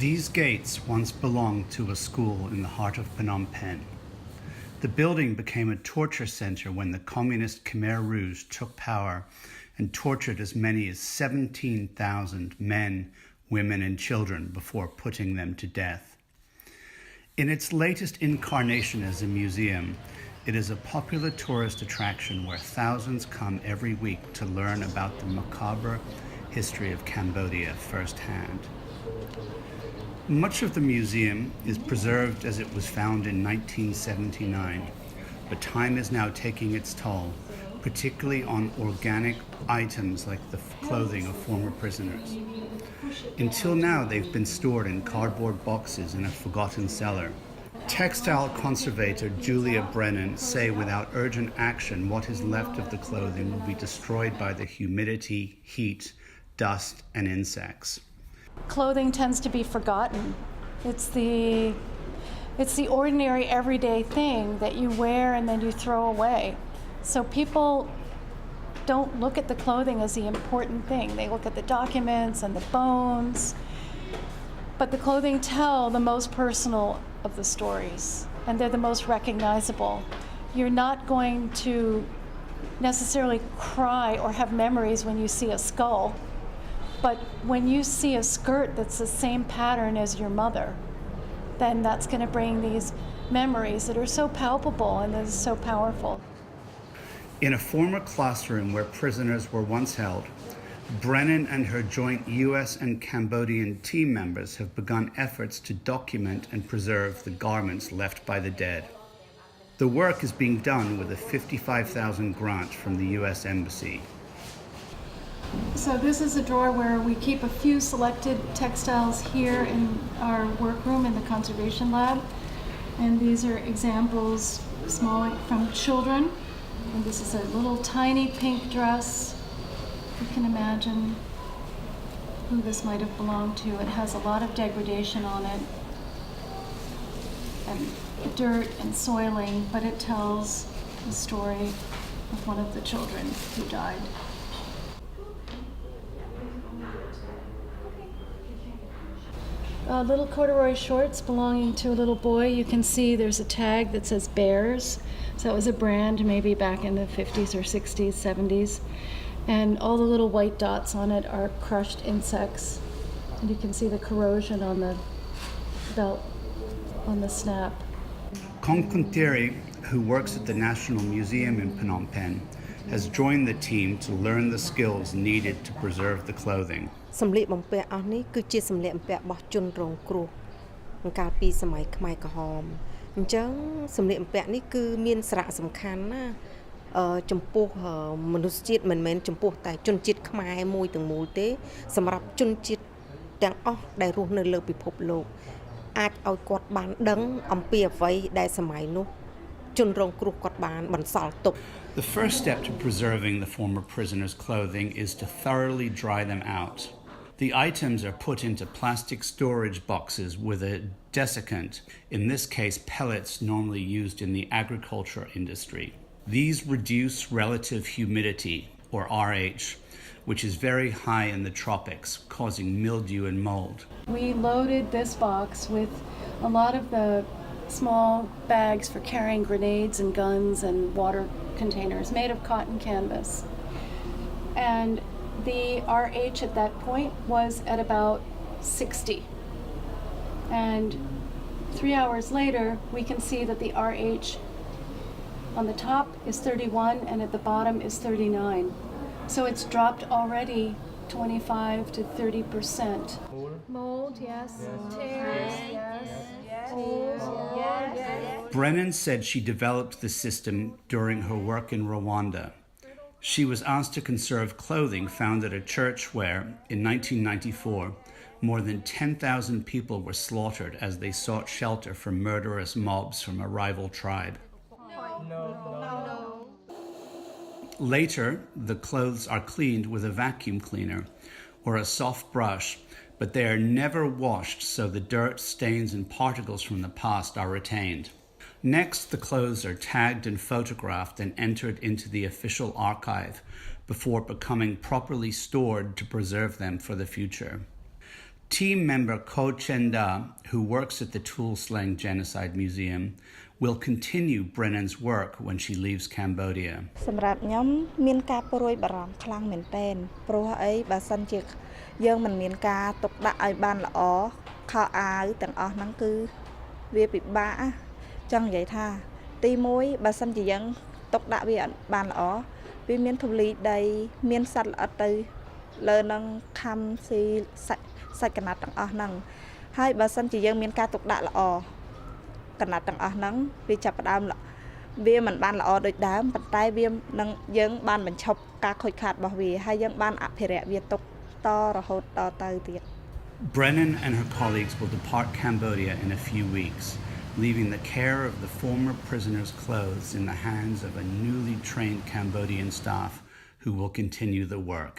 These gates once belonged to a school in the heart of Phnom Penh. The building became a torture center when the communist Khmer Rouge took power and tortured as many as 17,000 men, women, and children before putting them to death. In its latest incarnation as a museum, it is a popular tourist attraction where thousands come every week to learn about the macabre history of Cambodia firsthand. Much of the museum is preserved as it was found in 1979, but time is now taking its toll, particularly on organic items like the clothing of former prisoners. Until now, they've been stored in cardboard boxes in a forgotten cellar. Textile conservator Julia Brennan say without urgent action, what is left of the clothing will be destroyed by the humidity, heat, dust, and insects. Clothing tends to be forgotten. It's the ordinary everyday thing that you wear and then you throw away. So people don't look at the clothing as the important thing. They look at the documents and the bones. But the clothing tell the most personal of the stories, and they're the most recognizable. You're not going to necessarily cry or have memories when you see a skull, but when you see a skirt that's the same pattern as your mother, then that's going to bring these memories that are so palpable and that is so powerful. In a former classroom where prisoners were once held, Brennan and her joint US and Cambodian team members have begun efforts to document and preserve the garments left by the dead. The work is being done with a $55,000 grant from the US Embassy. So this is a drawer where we keep a few selected textiles here in our workroom in the conservation lab. And these are examples small from children. And this is a little tiny pink dress. You can imagine who this might have belonged to. It has a lot of degradation on it, and dirt and soiling, but it tells the story of one of the children who died. Little corduroy shorts belonging to a little boy. You can see there's a tag that says Bears. So that was a brand maybe back in the 50s or 60s, 70s. And all the little white dots on it are crushed insects. And you can see the corrosion on the belt, on the snap. Kong Kunteri, who works at the National Museum in Phnom Penh, has joined the team to learn the skills needed to preserve the clothing. សម្លៀកបំពាក់អស់នេះគឺជាសម្លៀកបំពាក់របស់ជនរងគ្រោះកាលពីសម័យខ្មែរក្រហមអញ្ចឹងសម្លៀកបំពាក់នេះគឺមានសារៈសំខាន់ណាចំពោះមនុស្សជាតិមិនមែនចំពោះតែជនជាតិខ្មែរមួយទាំងមូលទេសម្រាប់ជនជាតិទាំងអស់ដែលរស់នៅលើពិភពលោកអាចឲ្យគាត់បានដឹងអំពីអ្វីដែលសម័យនោះជនរងគ្រោះគាត់បានបន្សល់ទុក The first step to preserving the former prisoners' clothing is to thoroughly dry them out. The items are put into plastic storage boxes with a desiccant, in this case pellets normally used in the agriculture industry. These reduce relative humidity, or RH, which is very high in the tropics, causing mildew and mold. We loaded this box with a lot of the small bags for carrying grenades and guns and water containers made of cotton canvas. And the RH at that point was at about 60. And 3 hours later, we can see that the RH on the top is 31 and at the bottom is 39. So it's dropped already 25 to 30%. Mold, yes. Tears, yes. Holes, yes. Brennan said she developed the system during her work in Rwanda. She was asked to conserve clothing found at a church where, in 1994, more than 10,000 people were slaughtered as they sought shelter from murderous mobs from a rival tribe. No. Later, the clothes are cleaned with a vacuum cleaner or a soft brush, but they are never washed so the dirt, stains, and particles from the past are retained. Next, the clothes are tagged and photographed and entered into the official archive before becoming properly stored to preserve them for the future. Team member Ko Chenda, who works at the Tuol Sleng Genocide Museum, will continue Brennan's work when she leaves Cambodia. សម្រាប់ខ្ញុំមានការព្រួយបារម្ភខ្លាំងមែនទែនព្រោះអីបើសិនជាយើងមិនមានការទុកដាក់ឲ្យបានល្អខោអាវទាំងអស់ហ្នឹងគឺវាពិបាកចង់និយាយថាទី1បើសិនជាយើងទុកដាក់វាអត់បានល្អវាមានធូលីដីមានសត្វល្អិតទៅលើនឹងខំស៊ីសាច់កណាត់ទាំងអស់ហ្នឹងហើយបើសិនជាយើងមានការទុកដាក់ល្អកណាត់ទាំងអស់ហ្នឹងវាចាប់ផ្ដើមវាមិនបានល្អដូចដើមប៉ុន្តែវានឹងយើងបានបញ្ឈប់ការខូចខាតរបស់វាហើយយើងបានអភិរក្សវាទុកតរហូតដល់ទៅទៀត Brennan and her colleagues will depart Cambodia in a few weeks, leaving the care of the former prisoners' clothes in the hands of a newly trained Cambodian staff who will continue the work.